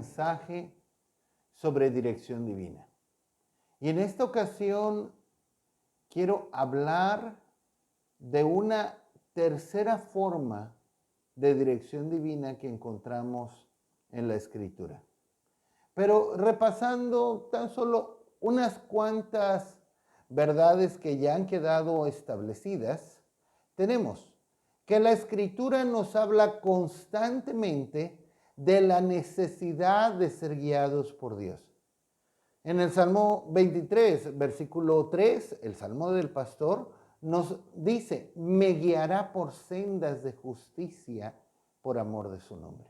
mensaje sobre dirección divina. Y en esta ocasión quiero hablar de una tercera forma de dirección divina que encontramos en la Escritura. Pero repasando tan solo unas cuantas verdades que ya han quedado establecidas, tenemos que la Escritura nos habla constantemente de la necesidad de ser guiados por Dios. En el Salmo 23, versículo 3, el Salmo del Pastor, nos dice: me guiará por sendas de justicia por amor de su nombre.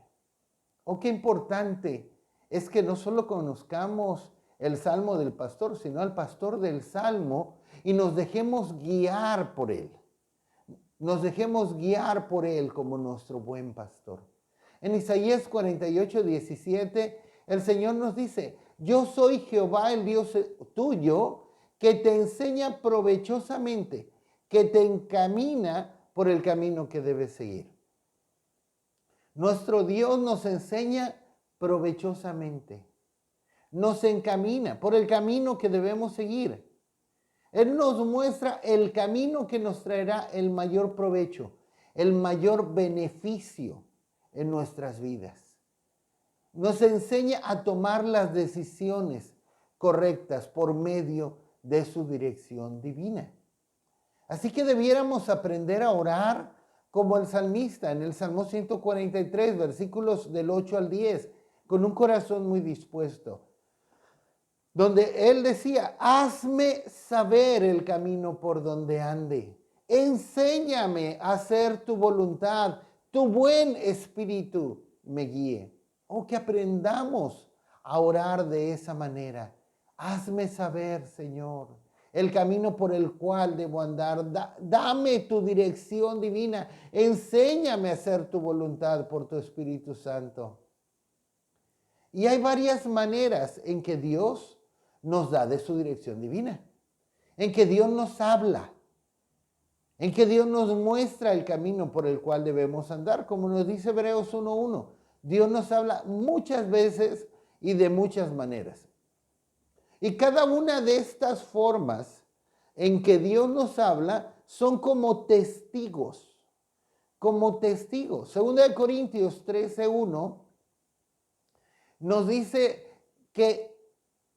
Oh, qué importante es que no solo conozcamos el Salmo del Pastor, sino al pastor del Salmo, y nos dejemos guiar por él. Nos dejemos guiar por él como nuestro buen pastor. En Isaías 48, 17, el Señor nos dice: yo soy Jehová, el Dios tuyo, que te enseña provechosamente, que te encamina por el camino que debes seguir. Nuestro Dios nos enseña provechosamente, nos encamina por el camino que debemos seguir. Él nos muestra el camino que nos traerá el mayor provecho, el mayor beneficio en nuestras vidas. Nos enseña a tomar las decisiones correctas por medio de su dirección divina. Así que debiéramos aprender a orar como el salmista en el Salmo 143, versículos del 8 al 10, con un corazón muy dispuesto, donde él decía: hazme saber el camino por donde ande, enséñame a hacer tu voluntad, tu buen espíritu me guíe. Oh, que aprendamos a orar de esa manera. Hazme saber, Señor, el camino por el cual debo andar. Dame tu dirección divina. Enséñame a hacer tu voluntad por tu Espíritu Santo. Y hay varias maneras en que Dios nos da de su dirección divina, en que Dios nos habla, en que Dios nos muestra el camino por el cual debemos andar, como nos dice Hebreos 1:1. Dios nos habla muchas veces y de muchas maneras. Y cada una de estas formas en que Dios nos habla son como testigos, como testigos. Segunda de Corintios 13:1 nos dice que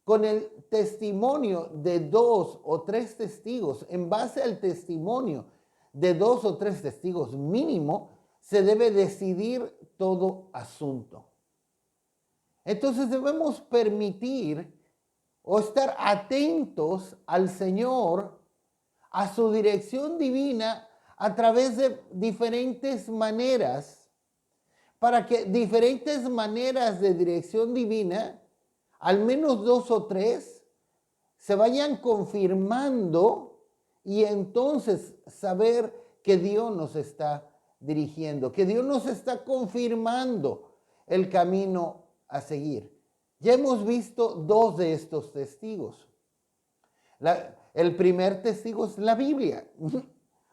con el testimonio de 2 o 3 testigos, en base al testimonio de 2 o 3 testigos mínimo, se debe decidir todo asunto. Entonces debemos permitir o estar atentos al Señor, a su dirección divina a través de diferentes maneras, para que diferentes maneras de dirección divina, al menos 2 o 3, se vayan confirmando y entonces saber que Dios nos está dirigiendo, que Dios nos está confirmando el camino a seguir. Ya hemos visto 2 de estos testigos. El primer testigo es la Biblia,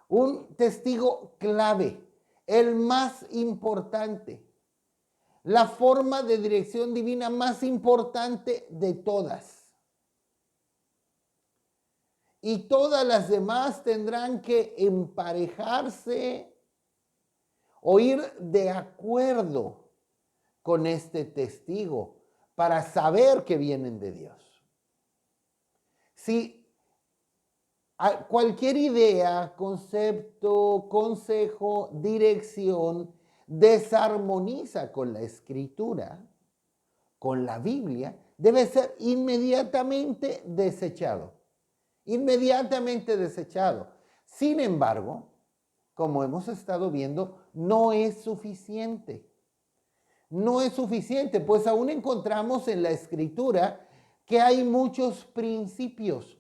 un testigo clave, el más importante, la forma de dirección divina más importante de todas. Y todas las demás tendrán que emparejarse o ir de acuerdo con este testigo para saber que vienen de Dios. Si cualquier idea, concepto, consejo, dirección desarmoniza con la Escritura, con la Biblia, debe ser inmediatamente desechado. Inmediatamente desechado. Sin embargo, como hemos estado viendo, no es suficiente. No es suficiente, pues aún encontramos en la Escritura que hay muchos principios.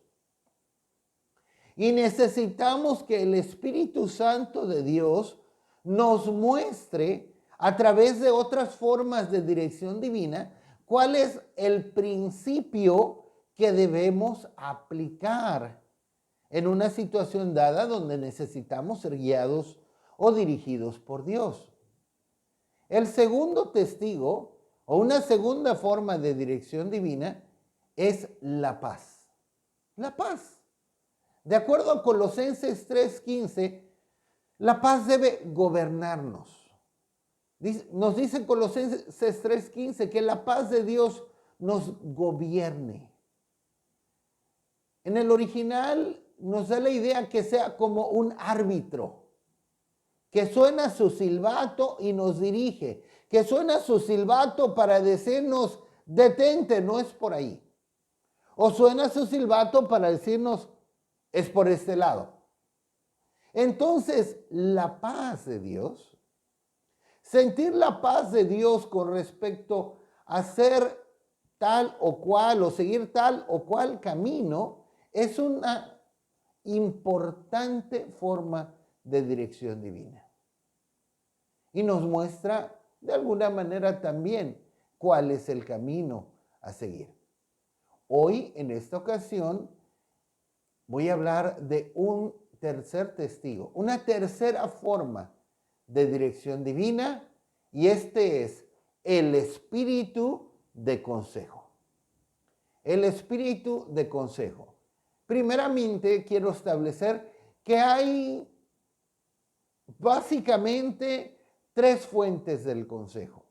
Y necesitamos que el Espíritu Santo de Dios nos muestre a través de otras formas de dirección divina cuál es el principio que debemos aplicar en una situación dada donde necesitamos ser guiados o dirigidos por Dios. El segundo testigo O una segunda forma de dirección divina es la paz. La paz. De acuerdo a Colosenses 3:15, la paz debe gobernarnos. Nos dice Colosenses 3:15 que la paz de Dios nos gobierne. En el original nos da la idea que sea como un árbitro, que suena su silbato y nos dirige, que suena su silbato para decirnos, detente, no es por ahí. O suena su silbato para decirnos, es por este lado. Entonces, la paz de Dios, sentir la paz de Dios con respecto a hacer tal o cual o seguir tal o cual camino, es una importante forma de dirección divina. Y nos muestra de alguna manera también cuál es el camino a seguir. Hoy, en esta ocasión, voy a hablar de un tercer testigo, una tercera forma de dirección divina, y este es el espíritu de consejo. El espíritu de consejo. Primeramente, quiero establecer que hay básicamente tres fuentes del consejo.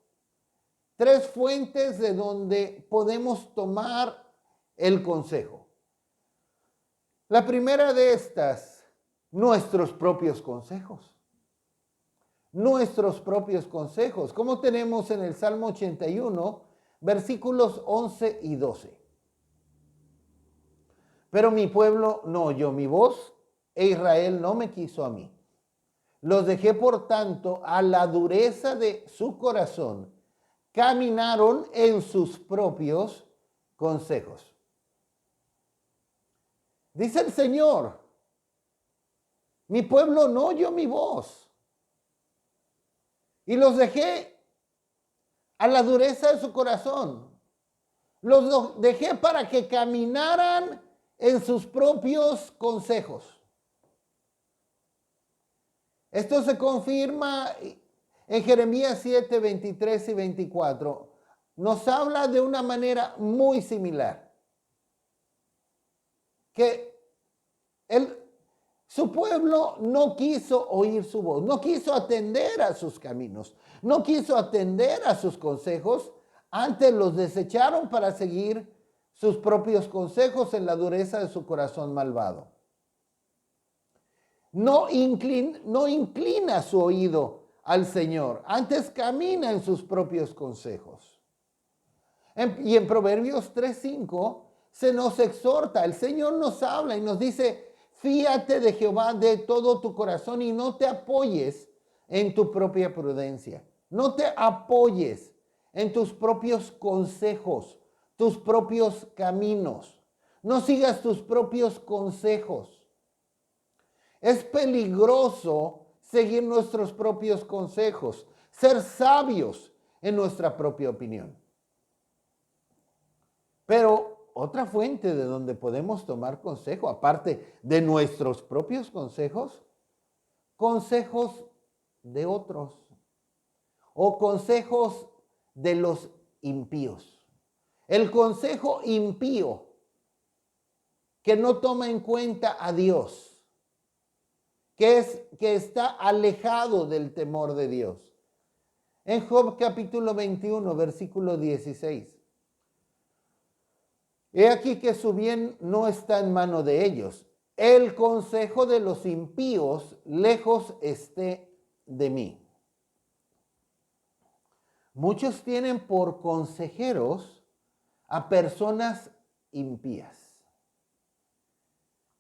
Tres fuentes de donde podemos tomar el consejo. La primera de estas, nuestros propios consejos. Nuestros propios consejos, como tenemos en el Salmo 81, versículos 11 y 12. Pero mi pueblo no oyó mi voz, e Israel no me quiso a mí. Los dejé, por tanto, a la dureza de su corazón. Caminaron en sus propios consejos. Dice el Señor, mi pueblo no oyó mi voz. Y los dejé a la dureza de su corazón. Los dejé para que caminaran en sus propios consejos. Esto se confirma en Jeremías 7, 23 y 24. Nos habla de una manera muy similar. Que su pueblo no quiso oír su voz, no quiso atender a sus caminos, no quiso atender a sus consejos. Antes los desecharon para seguir sus propios consejos en la dureza de su corazón malvado. No inclina su oído al Señor, antes camina en sus propios consejos. Y en Proverbios 3:5 se nos exhorta, el Señor nos habla y nos dice, fíate de Jehová de todo tu corazón y no te apoyes en tu propia prudencia. No te apoyes en tus propios consejos, tus propios caminos. No sigas tus propios consejos. Es peligroso seguir nuestros propios consejos, ser sabios en nuestra propia opinión. Pero otra fuente de donde podemos tomar consejo, aparte de nuestros propios consejos, consejos de otros o consejos de los impíos. El consejo impío que no toma en cuenta a Dios, que está alejado del temor de Dios. En Job capítulo 21, versículo 16. He aquí que su bien no está en mano de ellos. El consejo de los impíos lejos esté de mí. Muchos tienen por consejeros a personas impías.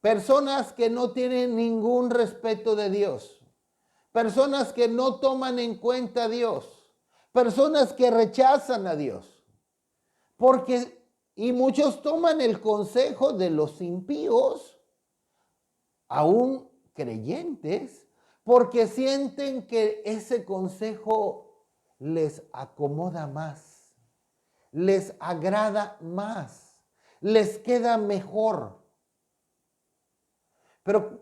Personas que no tienen ningún respeto de Dios. Personas que no toman en cuenta a Dios. Personas que rechazan a Dios. Y muchos toman el consejo de los impíos, aún creyentes, porque sienten que ese consejo les acomoda más, les agrada más, les queda mejor. Pero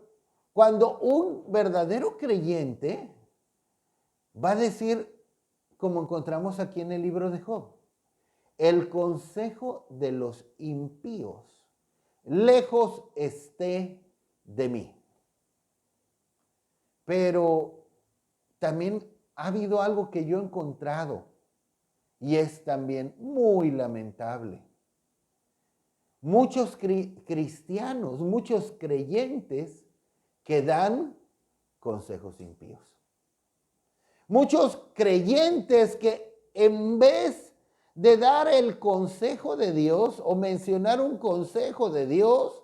cuando un verdadero creyente va a decir, como encontramos aquí en el libro de Job, el consejo de los impíos lejos esté de mí. Pero también ha habido algo que yo he encontrado y es también muy lamentable. Muchos cristianos, muchos creyentes que dan consejos impíos. Muchos creyentes que en vez de dar el consejo de Dios o mencionar un consejo de Dios,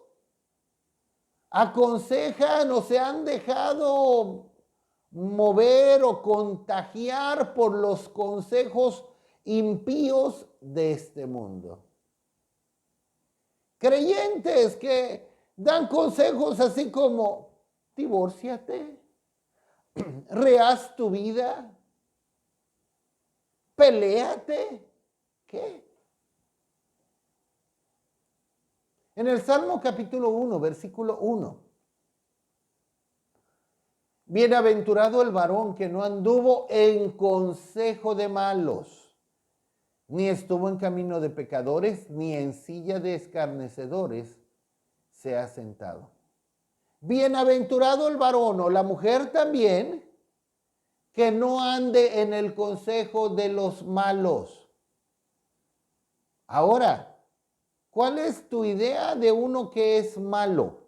aconsejan o se han dejado mover o contagiar por los consejos impíos de este mundo. Creyentes que dan consejos así como: divórciate, rehaz tu vida, peléate. ¿Qué? En el Salmo capítulo 1, versículo 1. Bienaventurado el varón que no anduvo en consejo de malos, ni estuvo en camino de pecadores, ni en silla de escarnecedores se ha sentado. Bienaventurado el varón o la mujer también que no ande en el consejo de los malos. Ahora, ¿cuál es tu idea de uno que es malo?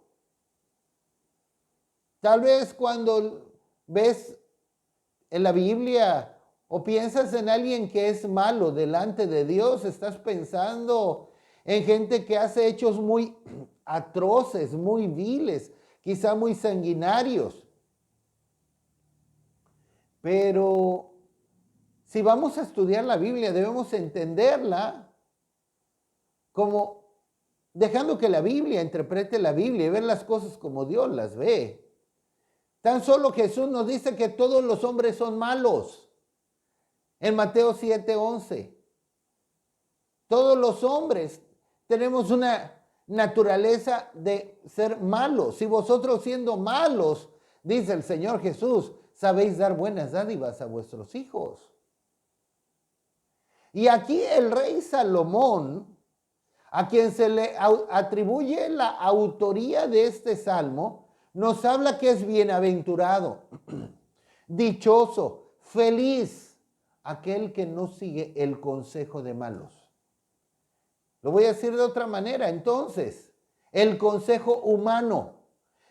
Tal vez cuando ves en la Biblia o piensas en alguien que es malo delante de Dios, estás pensando en gente que hace hechos muy atroces, muy viles, quizá muy sanguinarios. Pero si vamos a estudiar la Biblia, debemos entenderla como dejando que la Biblia interprete la Biblia y ver las cosas como Dios las ve. Tan solo Jesús nos dice que todos los hombres son malos. En Mateo 7:11. Todos los hombres tenemos una naturaleza de ser malos. Si vosotros siendo malos, dice el Señor Jesús, sabéis dar buenas dádivas a vuestros hijos. Y aquí el rey Salomón, a quien se le atribuye la autoría de este salmo, nos habla que es bienaventurado, dichoso, feliz, aquel que no sigue el consejo de malos. Lo voy a decir de otra manera, entonces, el consejo humano,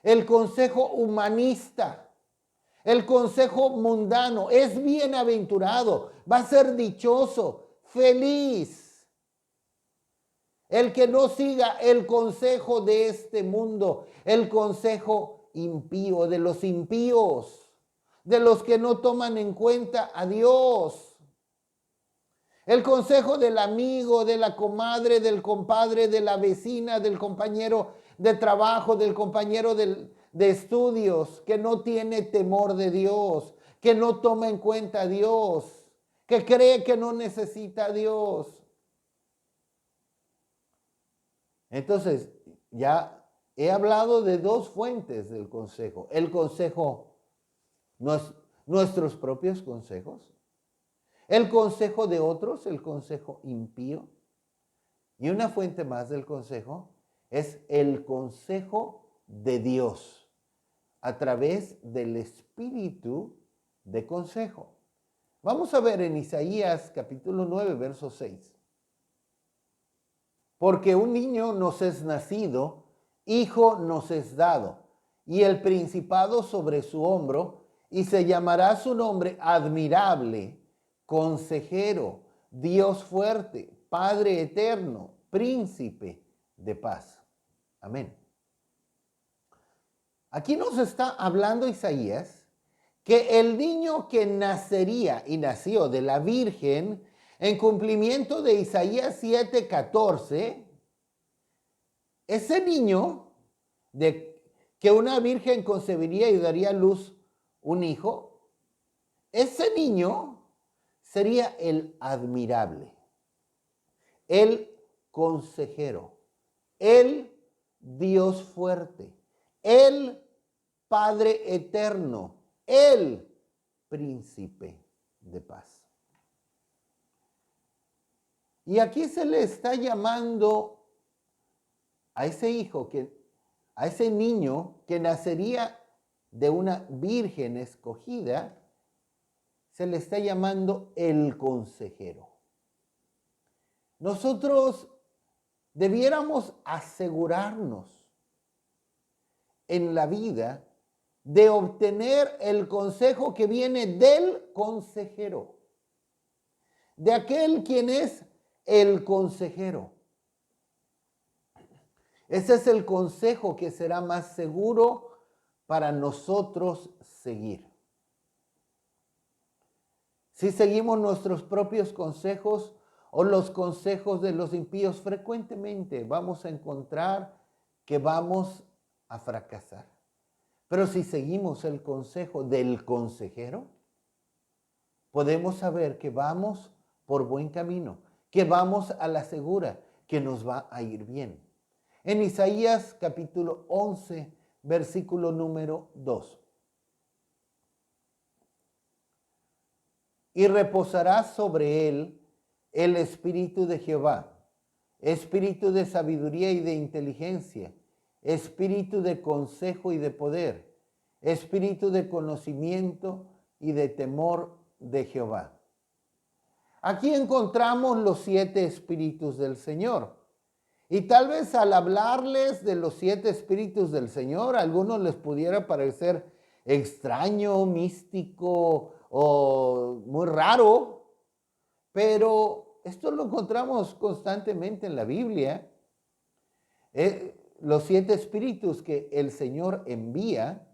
el consejo humanista, el consejo mundano, es bienaventurado, va a ser dichoso, feliz. El que no siga el consejo de este mundo, el consejo impío, de los impíos, de los que no toman en cuenta a Dios. El consejo del amigo, de la comadre, del compadre, de la vecina, del compañero de trabajo, del compañero de estudios, que no tiene temor de Dios, que no toma en cuenta a Dios, que cree que no necesita a Dios. Entonces, ya he hablado de dos fuentes del consejo. El consejo, nuestros propios consejos. El consejo de otros, el consejo impío. Y una fuente más del consejo es el consejo de Dios a través del espíritu de consejo. Vamos a ver en Isaías capítulo 9, verso 6. Porque un niño nos es nacido, hijo nos es dado, y el principado sobre su hombro, y se llamará su nombre admirable, consejero, Dios fuerte, Padre eterno, príncipe de paz. Amén. Aquí nos está hablando Isaías que el niño que nacería y nació de la Virgen, en cumplimiento de Isaías 7:14, ese niño de que una virgen concebiría y daría a luz un hijo, ese niño sería el admirable, el consejero, el Dios fuerte, el Padre eterno, el príncipe de paz. Y aquí se le está llamando a ese a ese niño que nacería de una virgen escogida, se le está llamando el consejero. Nosotros debiéramos asegurarnos en la vida de obtener el consejo que viene del consejero, de aquel quien es el consejero. Ese es el consejo que será más seguro para nosotros seguir. Si seguimos nuestros propios consejos o los consejos de los impíos, frecuentemente vamos a encontrar que vamos a fracasar. Pero si seguimos el consejo del consejero, podemos saber que vamos por buen camino, que vamos a la segura, que nos va a ir bien. En Isaías capítulo 11, versículo número 2. Y reposará sobre él el espíritu de Jehová, espíritu de sabiduría y de inteligencia, espíritu de consejo y de poder, espíritu de conocimiento y de temor de Jehová. Aquí encontramos los 7 espíritus del Señor. Y tal vez al hablarles de los 7 espíritus del Señor, a algunos les pudiera parecer extraño, místico o muy raro, pero esto lo encontramos constantemente en la Biblia. Los 7 espíritus que el Señor envía,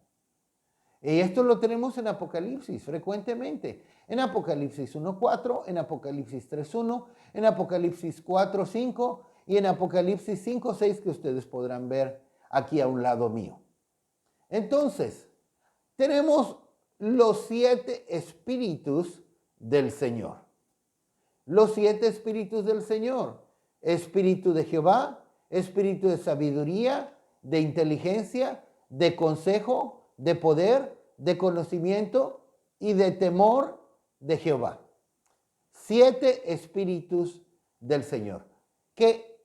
y esto lo tenemos en Apocalipsis frecuentemente. En Apocalipsis 1:4, en Apocalipsis 3:1, en Apocalipsis 4:5 y en Apocalipsis 5:6 que ustedes podrán ver aquí a un lado mío. Entonces, tenemos los 7 espíritus del Señor. Los 7 espíritus del Señor. Espíritu de Jehová, espíritu de sabiduría, de inteligencia, de consejo, de poder, de conocimiento y de temor de Jehová. 7 espíritus del Señor, que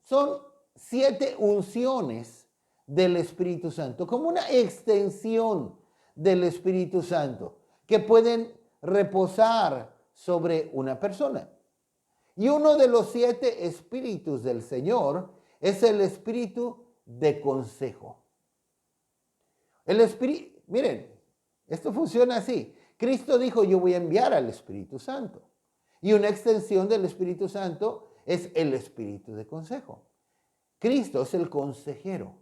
son 7 unciones del Espíritu Santo, como una extensión del Espíritu Santo, que pueden reposar sobre una persona. Y uno de los 7 espíritus del Señor es el espíritu de consejo. El espíritu, miren, esto funciona así. Cristo dijo, yo voy a enviar al Espíritu Santo. Y una extensión del Espíritu Santo es el espíritu de consejo. Cristo es el consejero,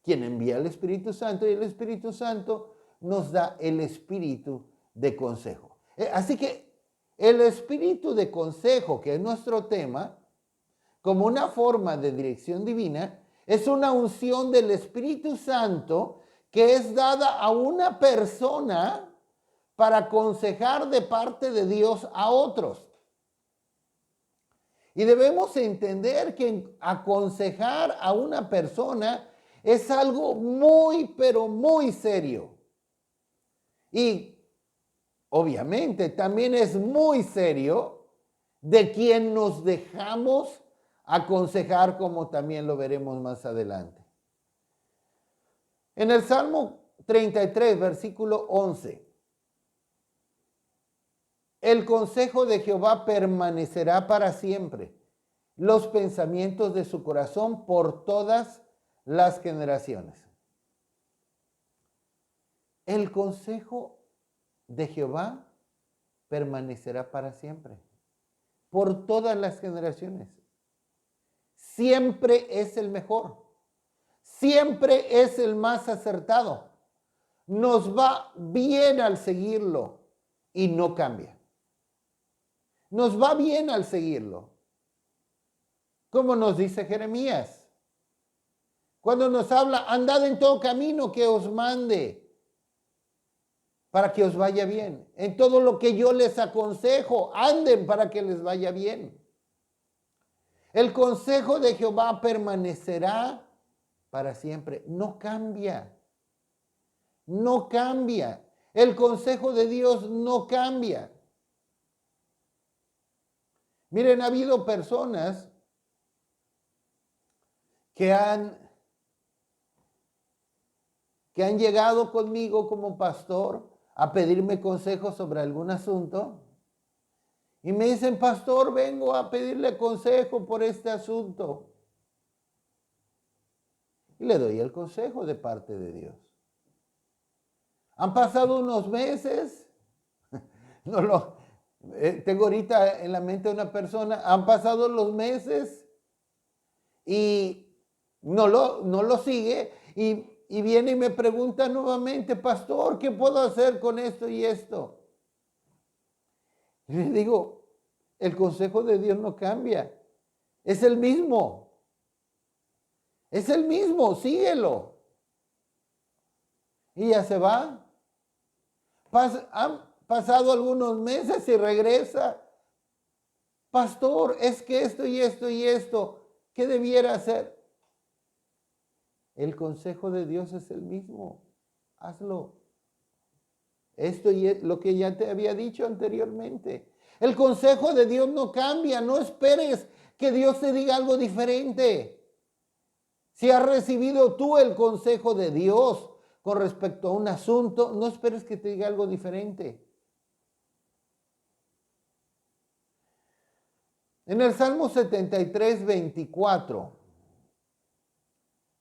quien envía al Espíritu Santo, y el Espíritu Santo nos da el espíritu de consejo. Así que el espíritu de consejo, que es nuestro tema, como una forma de dirección divina, es una unción del Espíritu Santo que es dada a una persona para aconsejar de parte de Dios a otros. Y debemos entender que aconsejar a una persona es algo muy, pero muy serio. Y obviamente también es muy serio de quien nos dejamos aconsejar, como también lo veremos más adelante. En el Salmo 33, versículo 11. El consejo de Jehová permanecerá para siempre, los pensamientos de su corazón por todas las generaciones. El consejo de Jehová permanecerá para siempre, por todas las generaciones. Siempre es el mejor, siempre es el más acertado. Nos va bien al seguirlo y no cambia. Nos va bien al seguirlo. Como nos dice Jeremías, cuando nos habla, andad en todo camino que os mande, para que os vaya bien. En todo lo que yo les aconsejo, anden para que les vaya bien. El consejo de Jehová permanecerá para siempre. No cambia. No cambia. El consejo de Dios no cambia. Miren, ha habido personas que han llegado conmigo como pastor a pedirme consejos sobre algún asunto y me dicen, pastor, vengo a pedirle consejo por este asunto. Y le doy el consejo de parte de Dios. Han pasado unos meses, tengo ahorita en la mente una persona, han pasado los meses y no lo sigue y viene y me pregunta nuevamente, pastor, ¿qué puedo hacer con esto y esto? Y le digo, el consejo de Dios no cambia, es el mismo. Es el mismo, síguelo. Y ya se va. Han pasado algunos meses y regresa. Pastor, es que esto y esto y esto, ¿qué debiera hacer? El consejo de Dios es el mismo. Hazlo. Esto y lo que ya te había dicho anteriormente. El consejo de Dios no cambia. No esperes que Dios te diga algo diferente. Si has recibido tú el consejo de Dios con respecto a un asunto, no esperes que te diga algo diferente. En el Salmo 73, 24,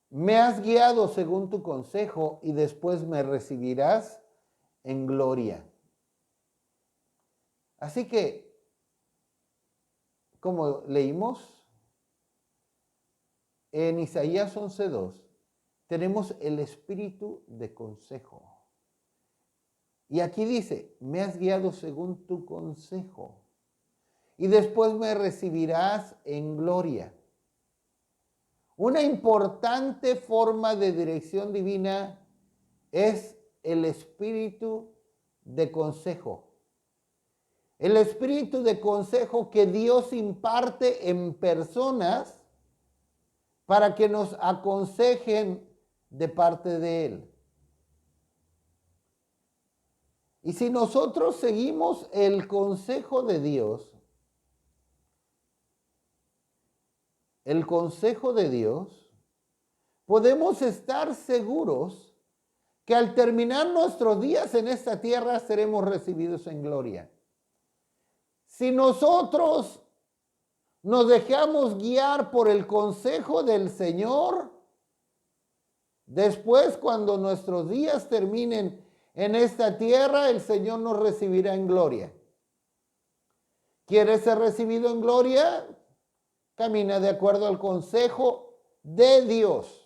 me has guiado según tu consejo y después me recibirás en gloria. Así que, como leímos en Isaías 11:2, tenemos el espíritu de consejo. Y aquí dice, me has guiado según tu consejo y después me recibirás en gloria. Una importante forma de dirección divina es el espíritu de consejo. El espíritu de consejo que Dios imparte en personas para que nos aconsejen de parte de Él. Y si nosotros seguimos el consejo de Dios, podemos estar seguros que al terminar nuestros días en esta tierra seremos recibidos en gloria. Si nosotros nos dejamos guiar por el consejo del Señor, después cuando nuestros días terminen en esta tierra, el Señor nos recibirá en gloria. ¿Quieres ser recibido en gloria? Camina de acuerdo al consejo de Dios,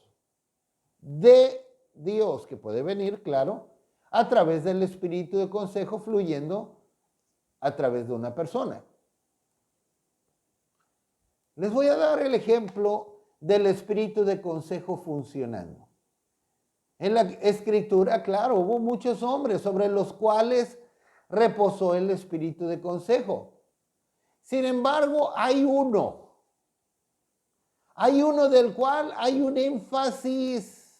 que puede venir, claro, a través del espíritu de consejo fluyendo a través de una persona. Les voy a dar el ejemplo del espíritu de consejo funcionando. En la escritura, claro, hubo muchos hombres sobre los cuales reposó el espíritu de consejo. Sin embargo, hay uno del cual hay un énfasis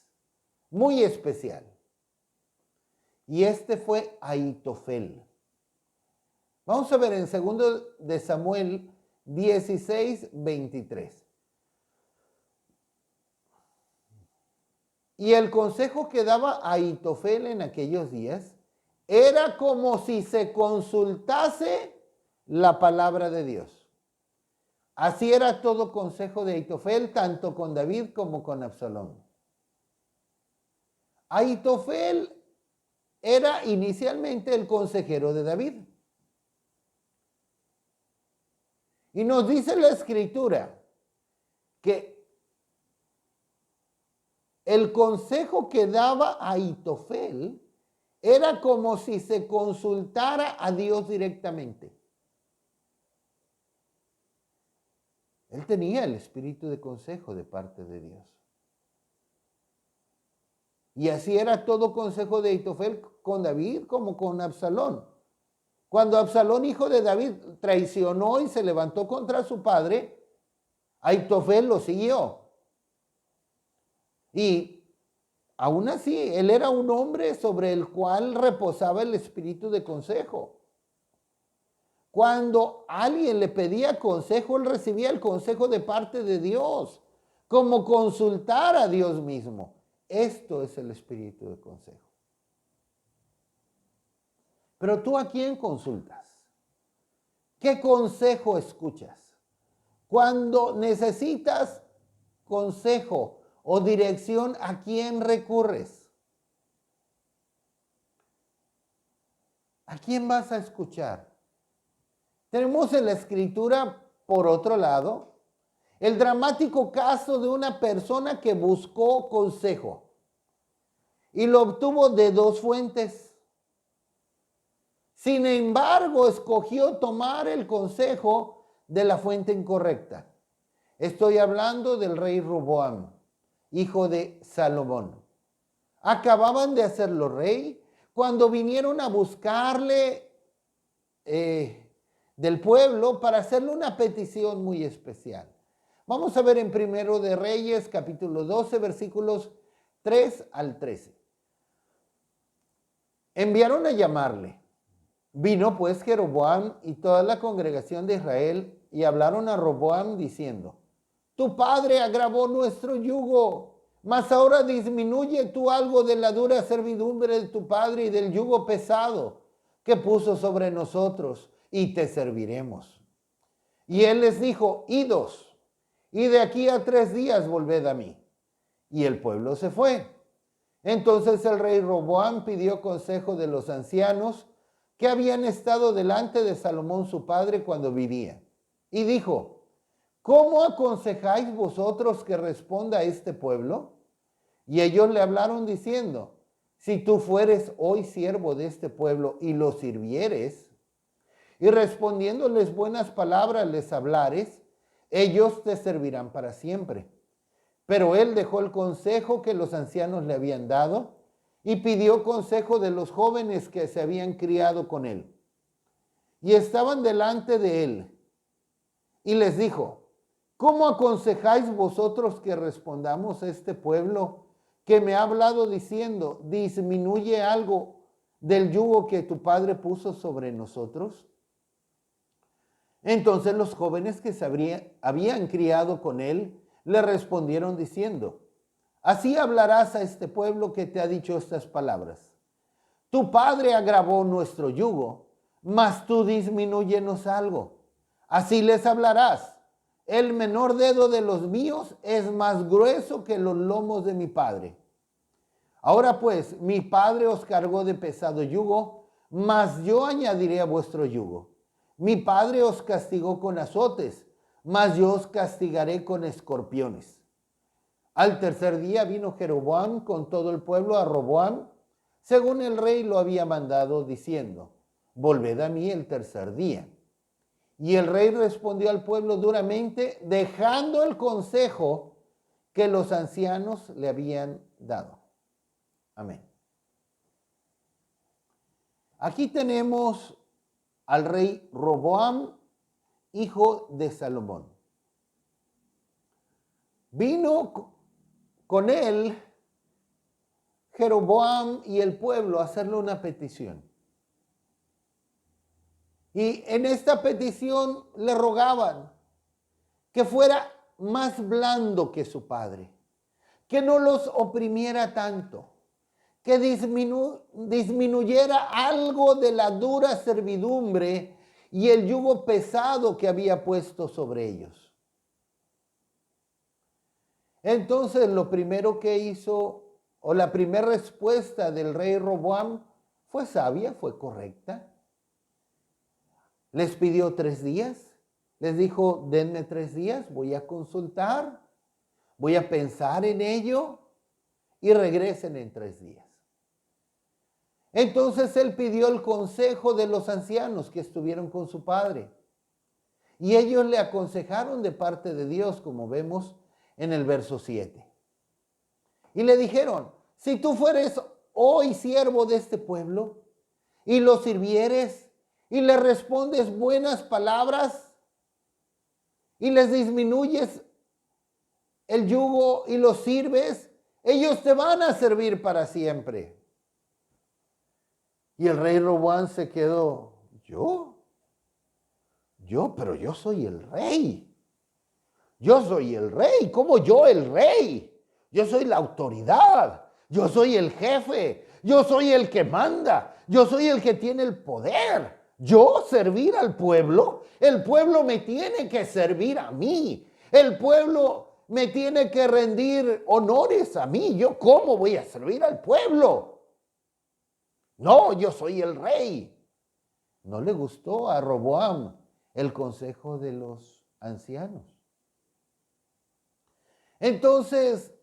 muy especial. Y este fue Ahitofel. Vamos a ver en 2 de Samuel 16, 23. Y el consejo que daba Ahitofel en aquellos días era como si se consultase la palabra de Dios. Así era todo consejo de Ahitofel, tanto con David como con Absalón. Ahitofel era inicialmente el consejero de David. Y nos dice la escritura que el consejo que daba Ahitofel era como si se consultara a Dios directamente. Él tenía el espíritu de consejo de parte de Dios. Y así era todo consejo de Ahitofel con David como con Absalón. Cuando Absalón, hijo de David, traicionó y se levantó contra su padre, Ahitofel lo siguió. Y aún así, él era un hombre sobre el cual reposaba el espíritu de consejo. Cuando alguien le pedía consejo, él recibía el consejo de parte de Dios, como consultar a Dios mismo. Esto es el espíritu de consejo. Pero tú, ¿a quién consultas? ¿Qué consejo escuchas? Cuando necesitas consejo o dirección, ¿a quién recurres? ¿A quién vas a escuchar? Tenemos en la escritura, por otro lado, el dramático caso de una persona que buscó consejo y lo obtuvo de dos fuentes. Sin embargo, escogió tomar el consejo de la fuente incorrecta. Estoy hablando del rey Roboam, hijo de Salomón. Acababan de hacerlo rey cuando vinieron a buscarle del pueblo para hacerle una petición muy especial. Vamos a ver en Primero de Reyes, capítulo 12, versículos 3 al 13. Enviaron a llamarle. Vino pues Jeroboam y toda la congregación de Israel y hablaron a Roboam diciendo: tu padre agravó nuestro yugo, mas ahora disminuye tú algo de la dura servidumbre de tu padre y del yugo pesado que puso sobre nosotros, y te serviremos. Y él les dijo: idos, y de aquí a 3 días volved a mí. Y el pueblo se fue. Entonces el rey Roboam pidió consejo de los ancianos que habían estado delante de Salomón su padre cuando vivía. Y dijo: ¿cómo aconsejáis vosotros que responda a este pueblo? Y ellos le hablaron diciendo: si tú fueres hoy siervo de este pueblo y lo sirvieres, y respondiéndoles buenas palabras les hablares, ellos te servirán para siempre. Pero él dejó el consejo que los ancianos le habían dado y pidió consejo de los jóvenes que se habían criado con él. Y estaban delante de él. Y les dijo: ¿cómo aconsejáis vosotros que respondamos a este pueblo que me ha hablado diciendo: disminuye algo del yugo que tu padre puso sobre nosotros? Entonces los jóvenes que se habían criado con él le respondieron diciendo: así hablarás a este pueblo que te ha dicho estas palabras: tu padre agravó nuestro yugo, mas tú disminúyenos algo. Así les hablarás: el menor dedo de los míos es más grueso que los lomos de mi padre. Ahora pues, mi padre os cargó de pesado yugo, mas yo añadiré a vuestro yugo. Mi padre os castigó con azotes, mas yo os castigaré con escorpiones. Al tercer día vino Jeroboam con todo el pueblo a Roboam, según el rey lo había mandado, diciendo: volved a mí el tercer día. Y el rey respondió al pueblo duramente, dejando el consejo que los ancianos le habían dado. Amén. Aquí tenemos al rey Roboam, hijo de Salomón. Vino con él Jeroboam y el pueblo a hacerle una petición. Y en esta petición le rogaban que fuera más blando que su padre, que no los oprimiera tanto, que disminuyera algo de la dura servidumbre y el yugo pesado que había puesto sobre ellos. Entonces lo primero que hizo, o la primera respuesta del rey Roboam, fue sabia, fue correcta. Les pidió 3 días, les dijo: denme 3 días, voy a consultar, voy a pensar en ello y regresen en 3 días. Entonces él pidió el consejo de los ancianos que estuvieron con su padre. Y ellos le aconsejaron de parte de Dios, como vemos en el verso 7. Y le dijeron: si tú fueres hoy siervo de este pueblo y lo sirvieres y le respondes buenas palabras y les disminuyes el yugo y los sirves, ellos te van a servir para siempre. Y el rey Roboam se quedó: ¿yo? Pero yo soy el rey. Yo soy el rey. ¿Cómo yo el rey? Yo soy la autoridad. Yo soy el jefe. Yo soy el que manda. Yo soy el que tiene el poder. Yo servir al pueblo. El pueblo me tiene que servir a mí. El pueblo me tiene que rendir honores a mí. ¿Yo cómo voy a servir al pueblo? No, yo soy el rey. No le gustó a Roboam el consejo de los ancianos. Entonces,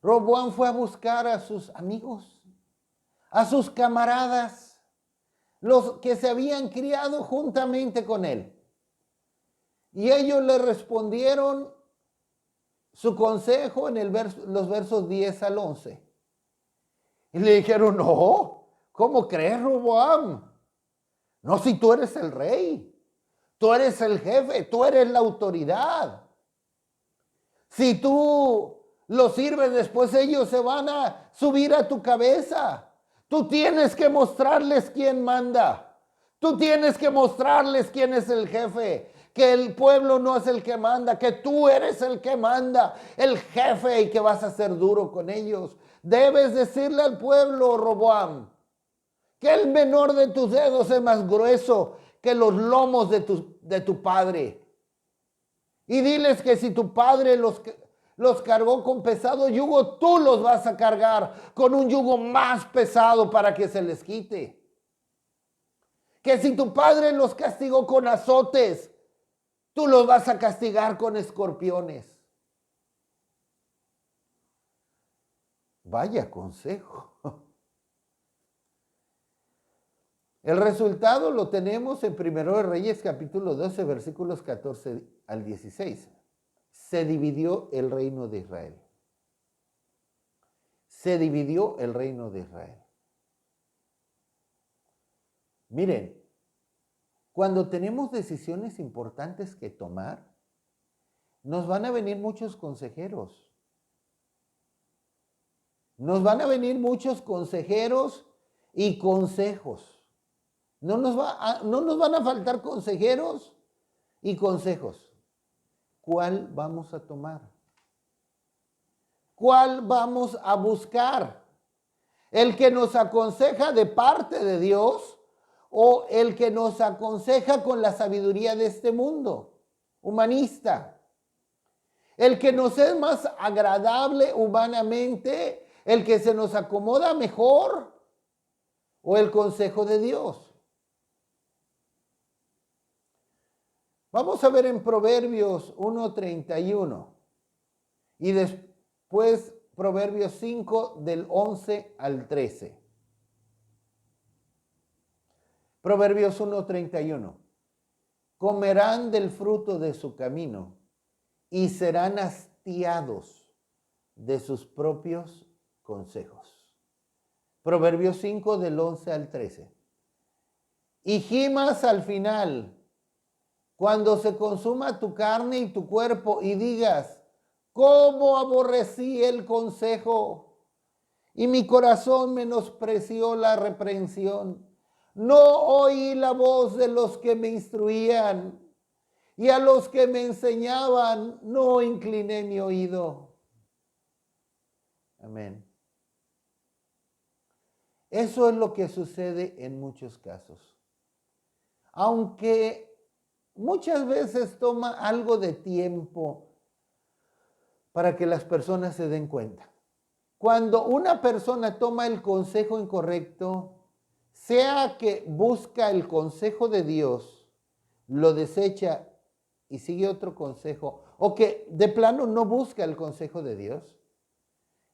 Roboam fue a buscar a sus amigos, a sus camaradas, los que se habían criado juntamente con él. Y ellos le respondieron su consejo en los versos 10 al 11. Y le dijeron, no, ¿cómo crees, Roboam? No, si tú eres el rey, tú eres el jefe, tú eres la autoridad. Si tú los sirves, después ellos se van a subir a tu cabeza. Tú tienes que mostrarles quién manda. Tú tienes que mostrarles quién es el jefe. Que el pueblo no es el que manda, que tú eres el que manda, el jefe, y que vas a ser duro con ellos. Debes decirle al pueblo, Roboam, que el menor de tus dedos es más grueso que los lomos de tu padre. Y diles que si tu padre los cargó con pesado yugo, tú los vas a cargar con un yugo más pesado para que se les quite. Que si tu padre los castigó con azotes, tú los vas a castigar con escorpiones. Vaya consejo. El resultado lo tenemos en 1 Reyes capítulo 12, versículos 14 al 16. Se dividió el reino de Israel. Se dividió el reino de Israel. Miren, cuando tenemos decisiones importantes que tomar, nos van a venir muchos consejeros. Nos van a venir muchos consejeros y consejos. No nos van a faltar consejeros y consejos. ¿Cuál vamos a tomar? ¿Cuál vamos a buscar? ¿El que nos aconseja de parte de Dios o el que nos aconseja con la sabiduría de este mundo humanista? ¿El que nos es más agradable humanamente? ¿El que se nos acomoda mejor? ¿O el consejo de Dios? Vamos a ver en Proverbios 1:31 y después Proverbios 5 del 11 al 13. Proverbios 1:31. Comerán del fruto de su camino y serán hastiados de sus propios consejos. Proverbios 5 del 11 al 13. Y gimas al final, cuando se consuma tu carne y tu cuerpo, y digas, ¿cómo aborrecí el consejo? Y mi corazón menospreció la reprensión. No oí la voz de los que me instruían, y a los que me enseñaban no incliné mi oído. Amén. Eso es lo que sucede en muchos casos. Aunque muchas veces toma algo de tiempo para que las personas se den cuenta. Cuando una persona toma el consejo incorrecto, sea que busca el consejo de Dios, lo desecha y sigue otro consejo, o que de plano no busca el consejo de Dios,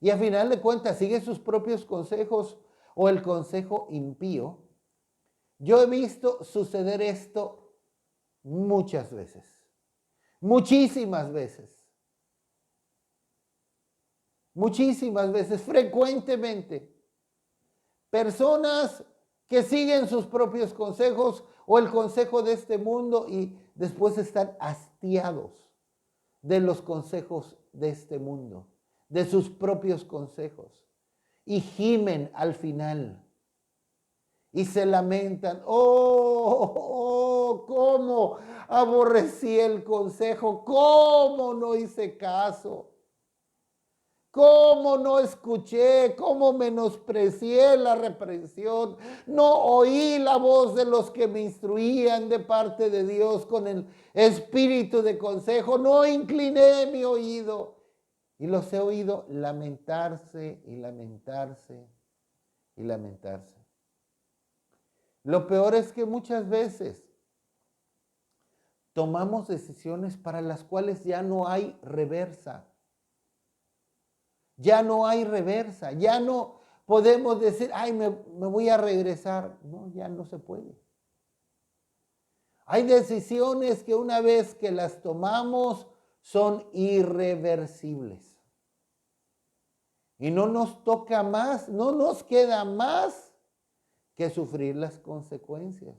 y al final de cuentas sigue sus propios consejos o el consejo impío. Yo he visto suceder esto muchas veces, muchísimas veces, frecuentemente. Personas que siguen sus propios consejos o el consejo de este mundo y después están hastiados de los consejos de este mundo, de sus propios consejos, y gimen al final y se lamentan. Oh, Oh, cómo aborrecí el consejo, cómo no hice caso. ¿Cómo no escuché? ¿Cómo menosprecié la reprensión? No oí la voz de los que me instruían de parte de Dios con el espíritu de consejo. No incliné mi oído. Y los he oído lamentarse y lamentarse y lamentarse. Lo peor es que muchas veces tomamos decisiones para las cuales ya no hay reversa. Ya no hay reversa, ya no podemos decir, ay, me voy a regresar. No, ya no se puede. Hay decisiones que una vez que las tomamos son irreversibles. Y no nos toca más, no nos queda más que sufrir las consecuencias.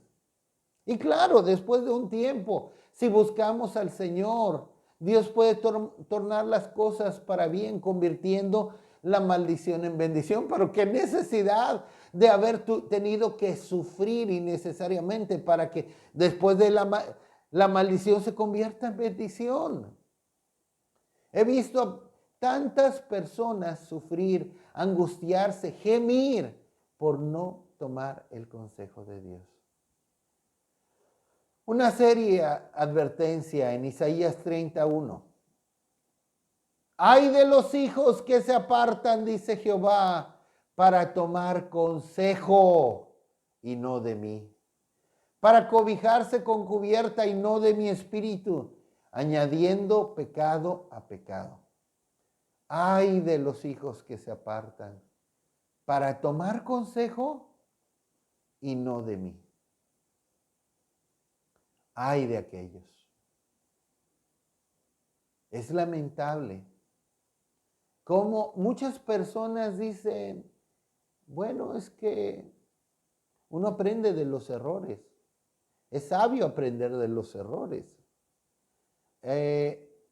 Y claro, después de un tiempo, si buscamos al Señor, Dios puede tornar las cosas para bien, convirtiendo la maldición en bendición. Pero qué necesidad de haber tenido que sufrir innecesariamente para que después de la maldición se convierta en bendición. He visto a tantas personas sufrir, angustiarse, gemir por no tomar el consejo de Dios. Una seria advertencia en Isaías 31. Ay de los hijos que se apartan, dice Jehová, para tomar consejo y no de mí, para cobijarse con cubierta y no de mi espíritu, añadiendo pecado a pecado. Ay de los hijos que se apartan para tomar consejo y no de mí. Ay de aquellos. Es lamentable cómo muchas personas dicen, bueno, es que uno aprende de los errores. Es sabio aprender de los errores.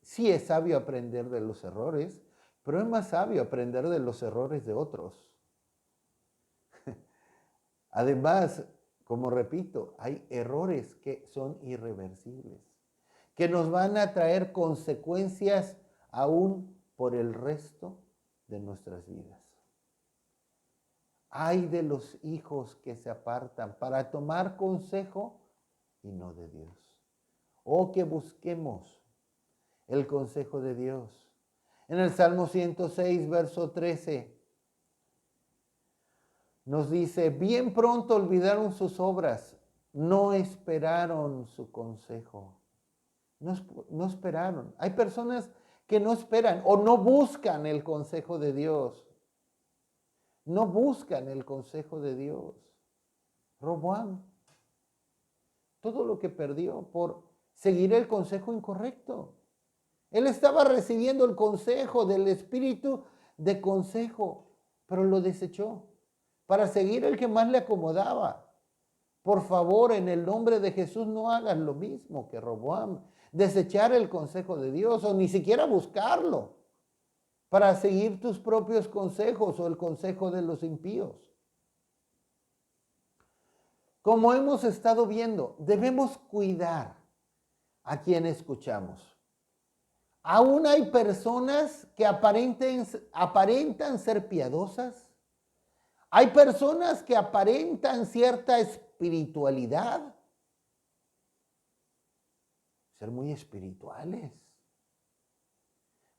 Sí es sabio aprender de los errores, pero es más sabio aprender de los errores de otros. Además, como repito, hay errores que son irreversibles, que nos van a traer consecuencias aún por el resto de nuestras vidas. Ay de los hijos que se apartan para tomar consejo y no de Dios. O que busquemos el consejo de Dios. En el Salmo 106, verso 13, nos dice, bien pronto olvidaron sus obras, no esperaron su consejo. No esperaron. Hay personas que no esperan o no buscan el consejo de Dios. No buscan el consejo de Dios. Roboam, todo lo que perdió por seguir el consejo incorrecto. Él estaba recibiendo el consejo del espíritu de consejo, pero lo desechó para seguir el que más le acomodaba. Por favor, en el nombre de Jesús, no hagas lo mismo que Roboam, desechar el consejo de Dios o ni siquiera buscarlo para seguir tus propios consejos o el consejo de los impíos. Como hemos estado viendo, debemos cuidar a quien escuchamos. Aún hay personas que aparentan ser piadosas. Hay personas que aparentan cierta espiritualidad, ser muy espirituales,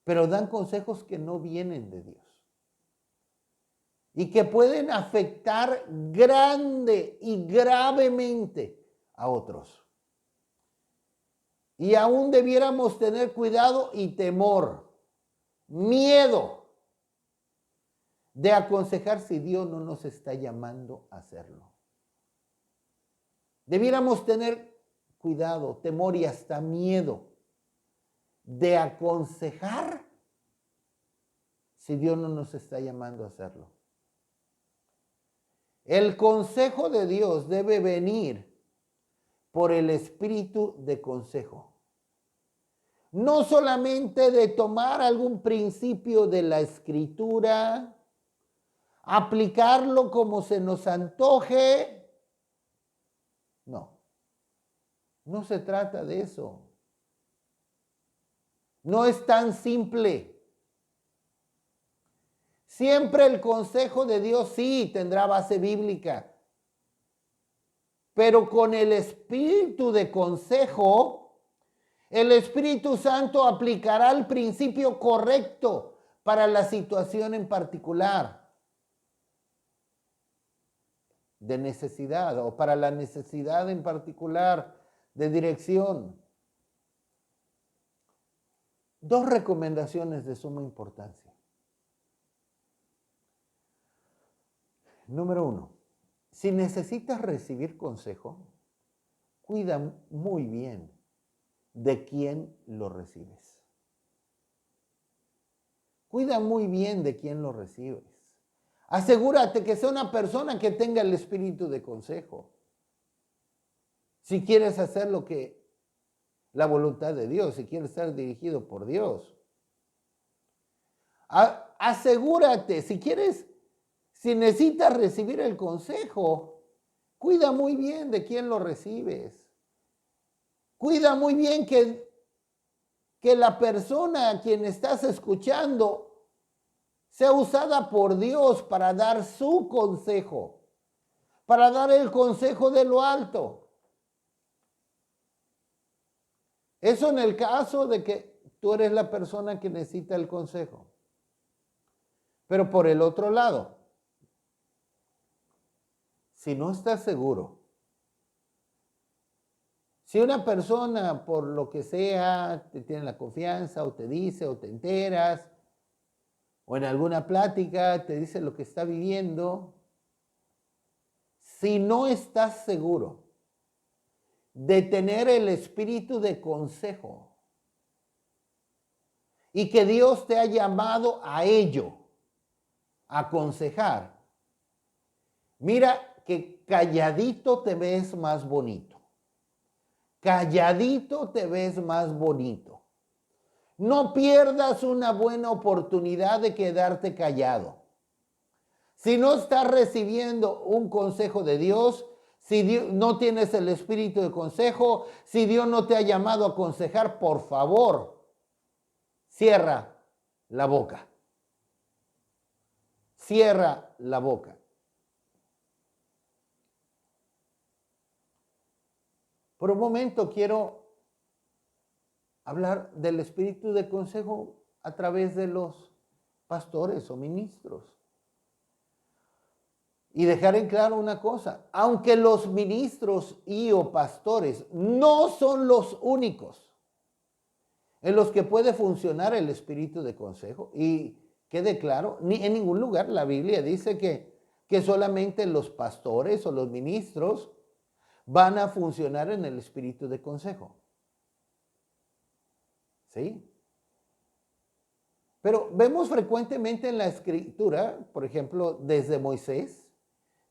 pero dan consejos que no vienen de Dios y que pueden afectar grande y gravemente a otros. Y aún debiéramos tener cuidado y temor, miedo de aconsejar si Dios no nos está llamando a hacerlo. Debiéramos tener cuidado, temor y hasta miedo de aconsejar si Dios no nos está llamando a hacerlo. El consejo de Dios debe venir por el espíritu de consejo. No solamente de tomar algún principio de la escritura, aplicarlo como se nos antoje. No. No se trata de eso. No es tan simple. Siempre el consejo de Dios sí tendrá base bíblica, pero con el espíritu de consejo, el Espíritu Santo aplicará el principio correcto para la situación en particular de necesidad o para la necesidad en particular de dirección. Dos recomendaciones de suma importancia. Número 1, si necesitas recibir consejo, cuida muy bien de quién lo recibes. Cuida muy bien de quién lo recibes. Asegúrate que sea una persona que tenga el espíritu de consejo. Si quieres hacer lo que la voluntad de Dios, si quieres ser dirigido por Dios. Asegúrate, si necesitas recibir el consejo, cuida muy bien de quién lo recibes. Cuida muy bien que la persona a quien estás escuchando sea usada por Dios para dar su consejo, para dar el consejo de lo alto. Eso en el caso de que tú eres la persona que necesita el consejo. Pero por el otro lado, si no estás seguro, si una persona por lo que sea te tiene la confianza o te dice o te enteras, o en alguna plática te dice lo que está viviendo, si no estás seguro de tener el espíritu de consejo y que Dios te ha llamado a ello, a aconsejar, mira que calladito te ves más bonito. Calladito te ves más bonito. No pierdas una buena oportunidad de quedarte callado. Si no estás recibiendo un consejo de Dios, si no tienes el espíritu de consejo, si Dios no te ha llamado a aconsejar, por favor, cierra la boca. Cierra la boca. Por un momento quiero hablar del espíritu de consejo a través de los pastores o ministros. Y dejar en claro una cosa, aunque los ministros o pastores no son los únicos en los que puede funcionar el espíritu de consejo, y quede claro, en ningún lugar la Biblia dice que solamente los pastores o los ministros van a funcionar en el espíritu de consejo. ¿Sí? Pero vemos frecuentemente en la Escritura, por ejemplo, desde Moisés,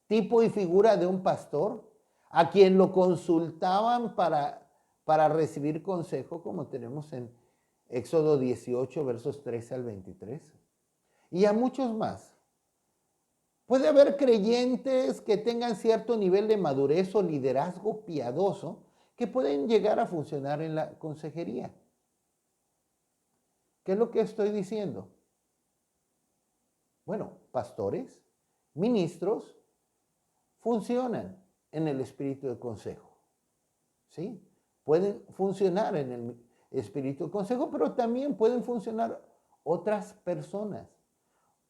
tipo y figura de un pastor a quien lo consultaban para recibir consejo, como tenemos en Éxodo 18, versos 13 al 23, y a muchos más. Puede haber creyentes que tengan cierto nivel de madurez o liderazgo piadoso que pueden llegar a funcionar en la consejería. ¿Qué es lo que estoy diciendo? Bueno, pastores, ministros, funcionan en el espíritu de consejo. ¿Sí? Pueden funcionar en el espíritu de consejo, pero también pueden funcionar otras personas.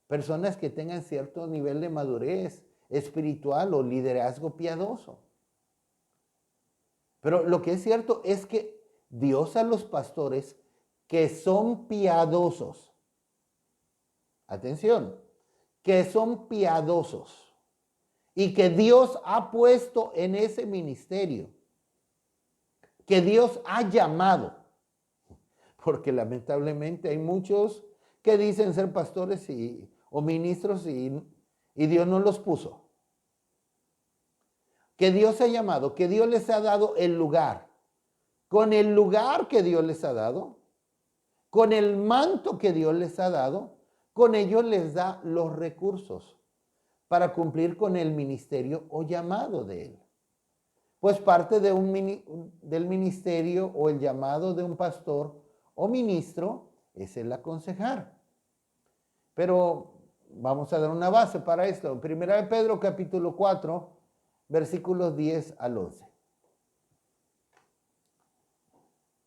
Personas que tengan cierto nivel de madurez espiritual o liderazgo piadoso. Pero lo que es cierto es que Dios a los pastores que son piadosos, atención, que son piadosos y que Dios ha puesto en ese ministerio, que Dios ha llamado, porque lamentablemente hay muchos que dicen ser pastores o ministros y Dios no los puso. Que Dios ha llamado, que Dios les ha dado el lugar. Con el lugar que Dios les ha dado, con el manto que Dios les ha dado, con ello les da los recursos para cumplir con el ministerio o llamado de Él. Pues parte de del ministerio o el llamado de un pastor o ministro es el aconsejar. Pero vamos a dar una base para esto. Primera de Pedro capítulo 4, versículos 10 al 11.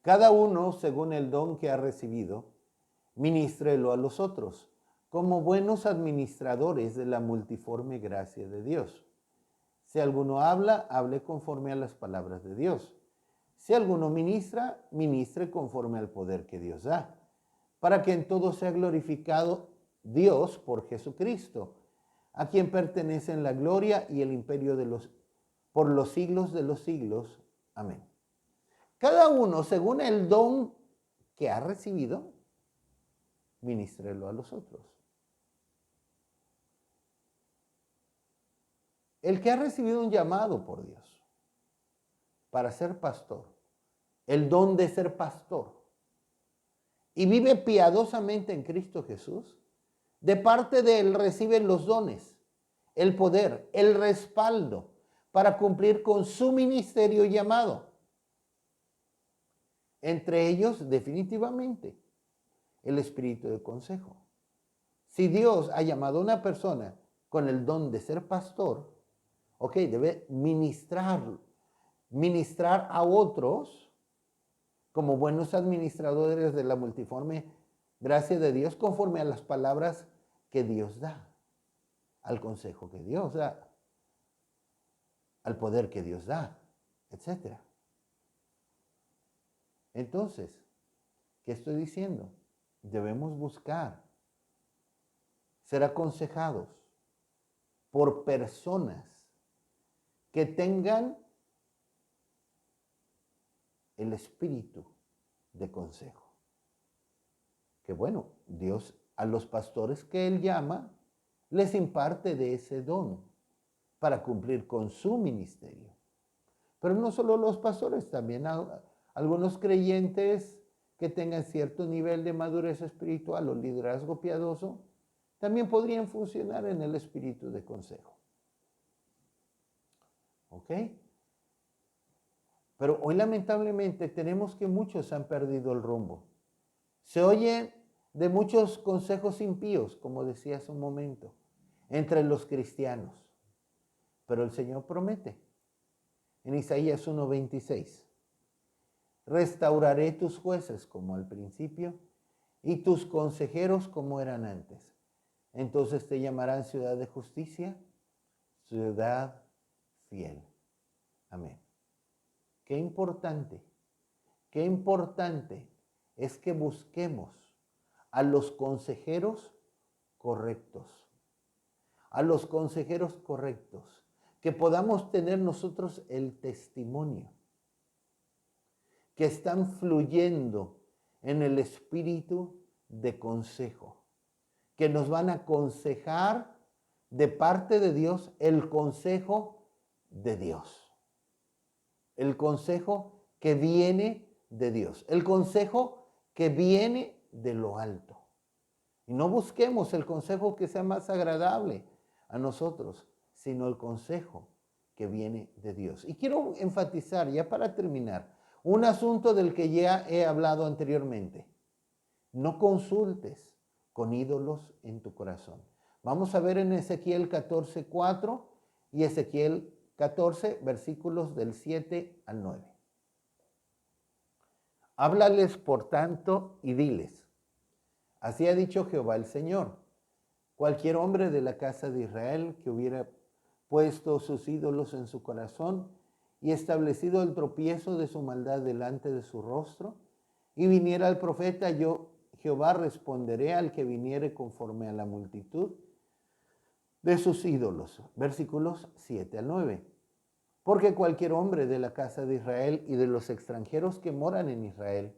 Cada uno, según el don que ha recibido, ministrelo a los otros, como buenos administradores de la multiforme gracia de Dios. Si alguno habla, hable conforme a las palabras de Dios. Si alguno ministra, ministre conforme al poder que Dios da, para que en todo sea glorificado Dios por Jesucristo, a quien pertenecen la gloria y el imperio por los siglos de los siglos. Amén. Cada uno, según el don que ha recibido, ministrelo a los otros. El que ha recibido un llamado por Dios para ser pastor, el don de ser pastor, y vive piadosamente en Cristo Jesús, de parte de él recibe los dones, el poder, el respaldo para cumplir con su ministerio llamado. Entre ellos, definitivamente, el espíritu de consejo. Si Dios ha llamado a una persona con el don de ser pastor, debe ministrar a otros como buenos administradores de la multiforme gracia de Dios, conforme a las palabras que Dios da, al consejo que Dios da, al poder que Dios da, etc. Entonces, ¿qué estoy diciendo? Debemos buscar ser aconsejados por personas que tengan el espíritu de consejo. Que bueno, Dios a los pastores que Él llama, les imparte de ese don para cumplir con su ministerio. Pero no solo los pastores, también algunos creyentes que tengan cierto nivel de madurez espiritual o liderazgo piadoso, también podrían funcionar en el espíritu de consejo. ¿Ok? Pero hoy lamentablemente tenemos que muchos han perdido el rumbo. Se oyen de muchos consejos impíos, como decía hace un momento, entre los cristianos. Pero el Señor promete en Isaías 1:26, restauraré tus jueces como al principio y tus consejeros como eran antes. Entonces te llamarán ciudad de justicia, ciudad fiel. Amén. Qué importante es que busquemos a los consejeros correctos, que podamos tener nosotros el testimonio, que están fluyendo en el espíritu de consejo, que nos van a aconsejar de parte de Dios el consejo de Dios. El consejo que viene de Dios. El consejo que viene de lo alto. Y no busquemos el consejo que sea más agradable a nosotros, sino el consejo que viene de Dios. Y quiero enfatizar, ya para terminar, un asunto del que ya he hablado anteriormente. No consultes con ídolos en tu corazón. Vamos a ver en Ezequiel 14:4 y Ezequiel 14, versículos del 7 al 9. Háblales, por tanto, y diles, así ha dicho Jehová el Señor, cualquier hombre de la casa de Israel que hubiera puesto sus ídolos en su corazón y establecido el tropiezo de su maldad delante de su rostro, y viniera al profeta, yo, Jehová, responderé al que viniere conforme a la multitud de sus ídolos. Versículos 7 al 9. Porque cualquier hombre de la casa de Israel y de los extranjeros que moran en Israel,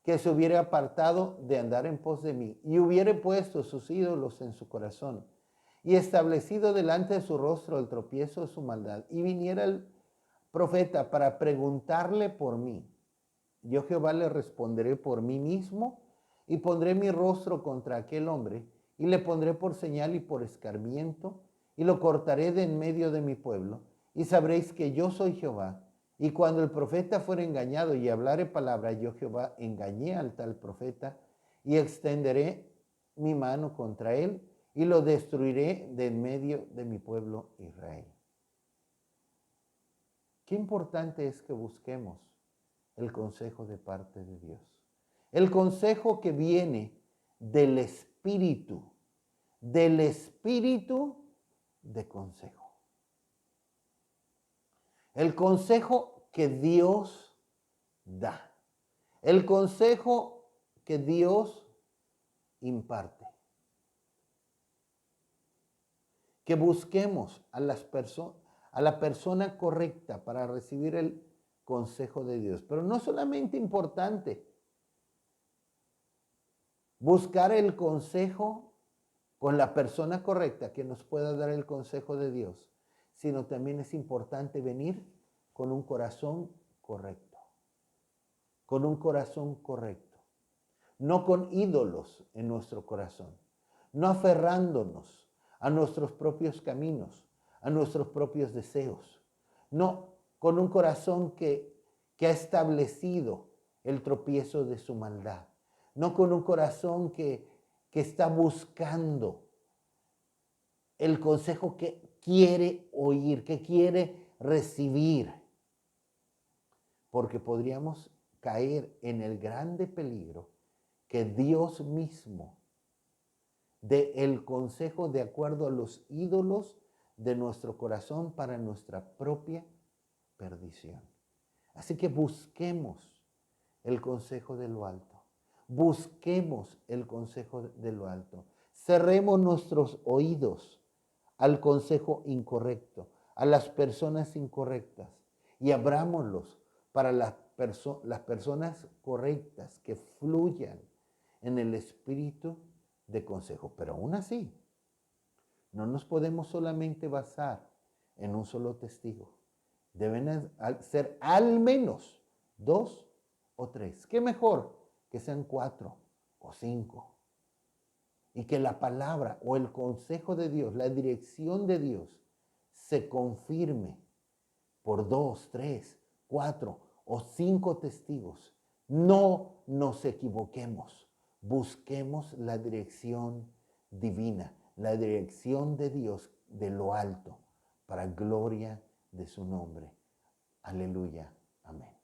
que se hubiere apartado de andar en pos de mí, y hubiere puesto sus ídolos en su corazón, y establecido delante de su rostro el tropiezo de su maldad, y viniera el profeta para preguntarle por mí, yo Jehová le responderé por mí mismo, y pondré mi rostro contra aquel hombre, y le pondré por señal y por escarmiento, y lo cortaré de en medio de mi pueblo, y sabréis que yo soy Jehová, Y cuando el profeta fuera engañado y hablare palabra, yo Jehová engañé al tal profeta y extenderé mi mano contra él y lo destruiré de en medio de mi pueblo Israel. Qué importante es que busquemos el consejo de parte de Dios. El consejo que viene del Espíritu de consejo. El consejo que Dios da. El consejo que Dios imparte. Que busquemos a la persona correcta para recibir el consejo de Dios. Pero no solamente importante buscar el consejo con la persona correcta que nos pueda dar el consejo de Dios, sino también es importante venir con un corazón correcto. Con un corazón correcto. No con ídolos en nuestro corazón. No aferrándonos a nuestros propios caminos, a nuestros propios deseos. No con un corazón que ha establecido el tropiezo de su maldad. No con un corazón que está buscando el consejo que quiere oír, que quiere recibir. Porque podríamos caer en el grande peligro que Dios mismo dé el consejo de acuerdo a los ídolos de nuestro corazón para nuestra propia perdición. Así que busquemos el consejo de lo alto. Busquemos el consejo de lo alto. Cerremos nuestros oídos al consejo incorrecto, a las personas incorrectas y abrámoslos para las personas correctas que fluyan en el espíritu de consejo. Pero aún así, no nos podemos solamente basar en un solo testigo. Deben ser al menos 2 o 3. ¿Qué mejor? Que sean 4 o 5. Y que la palabra o el consejo de Dios, la dirección de Dios, se confirme por 2, 3, 4 o 5 testigos. No nos equivoquemos. Busquemos la dirección divina, la dirección de Dios de lo alto, para gloria de su nombre. Aleluya. Amén.